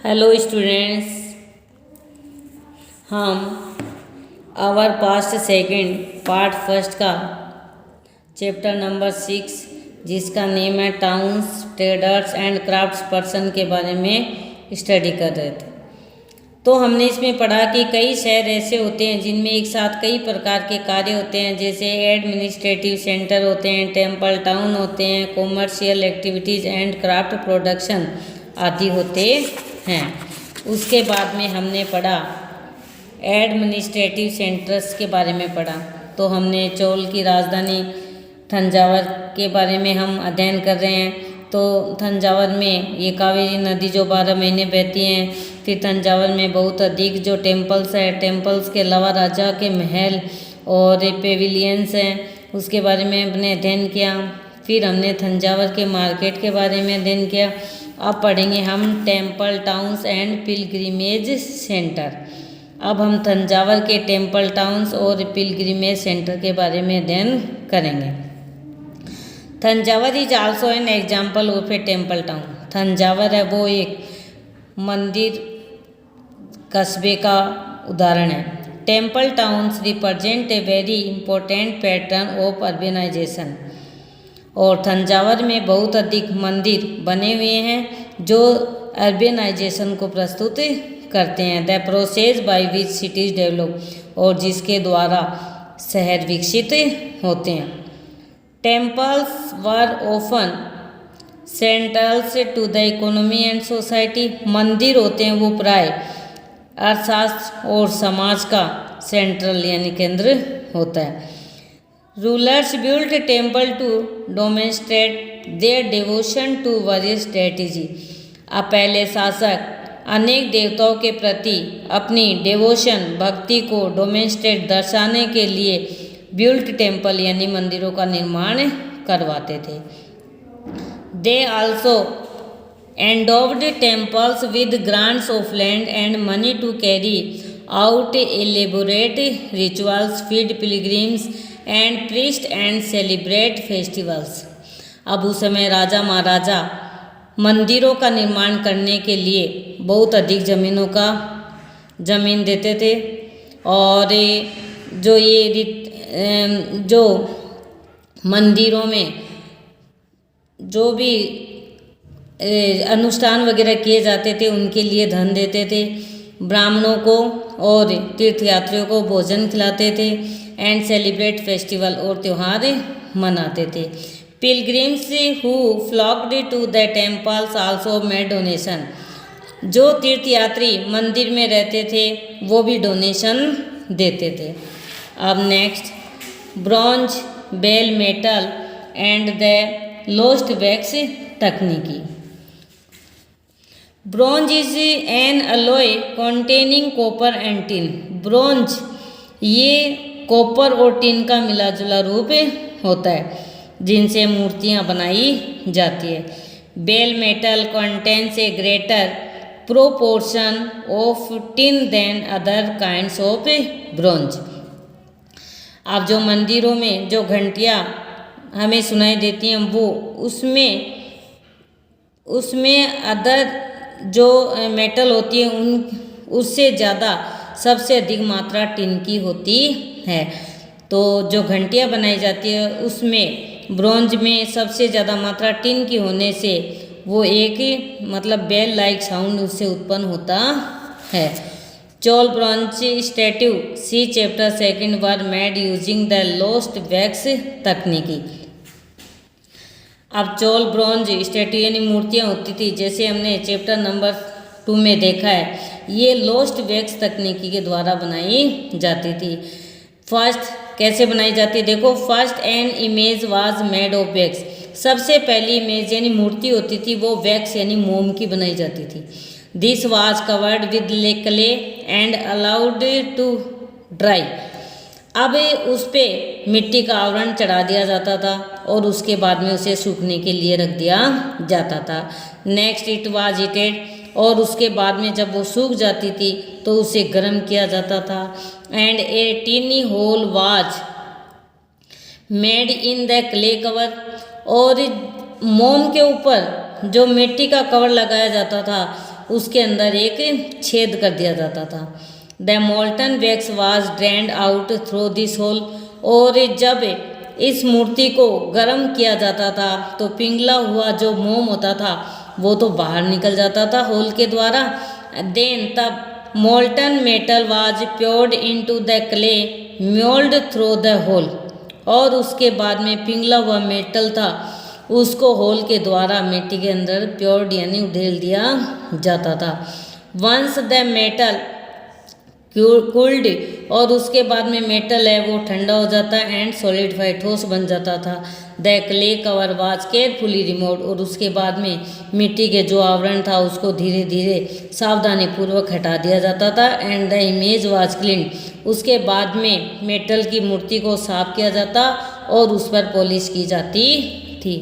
Hello students, हम our past second part first का chapter number 6 जिसका नेम है towns traders and crafts person के बारे में स्टडी कर रहे थे। तो हमने इसमें पढ़ा कि कई शहर ऐसे होते हैं जिनमें एक साथ कई प्रकार के कार्य होते हैं, जैसे एडमिनिस्ट्रेटिव सेंटर होते हैं, टेम्पल टाउन होते हैं, commercial activities and craft production आदि होते हैं। उसके बाद में हमने पढ़ा एडमिनिस्ट्रेटिव सेंटर्स के बारे में पढ़ा। तो हमने चोल की राजधानी थंजावर के बारे में हम अध्ययन कर रहे हैं। तो थंजावर में ये कावेरी नदी जो 12 महीने बहती हैं। फिर थंजावर में बहुत अधिक जो टेम्पल्स है, टेम्पल्स के अलावा राजा के महल और पेविलियंस हैं, उसके बारे में हमने अध्ययन किया। फिर हमने थंजावर के मार्केट के बारे में अध्ययन किया। अब पढ़ेंगे हम temple towns and pilgrimage centre. अब हम थंजावर के टेम्पल टाउन्स और पिलग्रिमेज सेंटर के बारे में अध्ययन करेंगे। Thanjavur is also an example of a temple town. Thanjavur है वो एक मंदिर कस्बे का उदाहरण है। Temple towns represent a very important pattern of urbanisation. और थंजावर में बहुत अधिक मंदिर बने हुए हैं जो अर्बेनाइजेशन को प्रस्तुत करते हैं। The process by which cities develop, और जिसके द्वारा शहर विकसित होते हैं। Temples were often centrals to the economy and society. मंदिर होते हैं वो प्राय अर्थशास्त्र और समाज का सेंट्रल यानी केंद्र होता है। Rulers built temple to demonstrate their devotion to various deities. अब पहले शासक अनेक देवताओं के प्रति अपनी डिवोशन भक्ति को डेमोन्स्ट्रेट दर्शाने के लिए बिल्ट टेम्पल यानी मंदिरों का निर्माण करवाते थे। They also endowed temples with grants of land and money to carry out elaborate rituals, feed pilgrims and priest and celebrate festivals. अब उस समय राजा महाराजा मंदिरों का निर्माण करने के लिए बहुत अधिक जमीन देते थे। और जो मंदिरों में जो भी अनुष्ठान वगैरह किए जाते थे उनके लिए धन देते थे। ब्राह्मणों को और तीर्थयात्रियों को भोजन खिलाते थे एंड सेलिब्रेट फेस्टिवल और त्यौहार मनाते थे। Pilgrims who flocked to the temples also made donation. जो तीर्थयात्री मंदिर में रहते थे वो भी डोनेशन देते थे। अब next bronze, bell metal and the lost wax तकनीकी। Bronze is an alloy containing copper and tin. Bronze ये कॉपर और टिन का मिला जुला रूप होता है जिनसे मूर्तियाँ बनाई जाती है। Bell metal contains a greater proportion of tin than other kinds of bronze. अब जो मंदिरों में जो घंटियाँ हमें सुनाई देती हैं वो उसमें अदर जो मेटल होती है उससे ज़्यादा सबसे अधिक मात्रा टिन की होती है। तो जो घंटियाँ बनाई जाती है उसमें ब्रॉन्ज में सबसे ज़्यादा मात्रा टिन की होने से वो एक मतलब बेल लाइक साउंड उससे उत्पन्न होता है। Chola bronze statue see chapter 2 were made using the lost wax तकनीकी। अब चोल ब्रॉन्ज स्टैट्यू यानी मूर्तियाँ होती थी, जैसे हमने चैप्टर नंबर 2 में देखा है, ये लोस्ट वैक्स तकनीकी के द्वारा बनाई जाती थी। फर्स्ट कैसे बनाई जाती है देखो। First an image was made of wax. सबसे पहली इमेज यानी मूर्ति होती थी वो वैक्स यानी मोम की बनाई जाती थी। This was covered with clay and allowed to dry. अब उस पर मिट्टी का आवरण चढ़ा दिया जाता था और उसके बाद में उसे सूखने के लिए रख दिया जाता था। नेक्स्ट इट वाज हीटेड, और उसके बाद में जब वो सूख जाती थी तो उसे गर्म किया जाता था। And a tiny hole was made in the clay cover, और मोम के ऊपर जो मिट्टी का कवर लगाया जाता था उसके अंदर एक छेद कर दिया जाता था। The molten wax was drained out through this hole, और जब इस मूर्ति को गर्म किया जाता था तो पिघला हुआ जो मोम होता था वो तो बाहर निकल जाता था होल के द्वारा। देन तब molten metal was poured into the clay mould through the hole, और उसके बाद में पिघला हुआ मेटल था उसको होल के द्वारा मिट्टी के अंदर प्योर्ड यानी उधेल दिया जाता था। वंस द मेटल कूल्ड, और उसके बाद में मेटल है वो ठंडा हो जाता है एंड सॉलिडिफाइड ठोस बन जाता था। The clay cover was carefully removed, और उसके बाद में मिट्टी के जो आवरण था उसको धीरे धीरे सावधानी पूर्वक हटा दिया जाता था। And the image was clean, उसके बाद में मेटल की मूर्ति को साफ किया जाता और उस पर पॉलिश की जाती थी।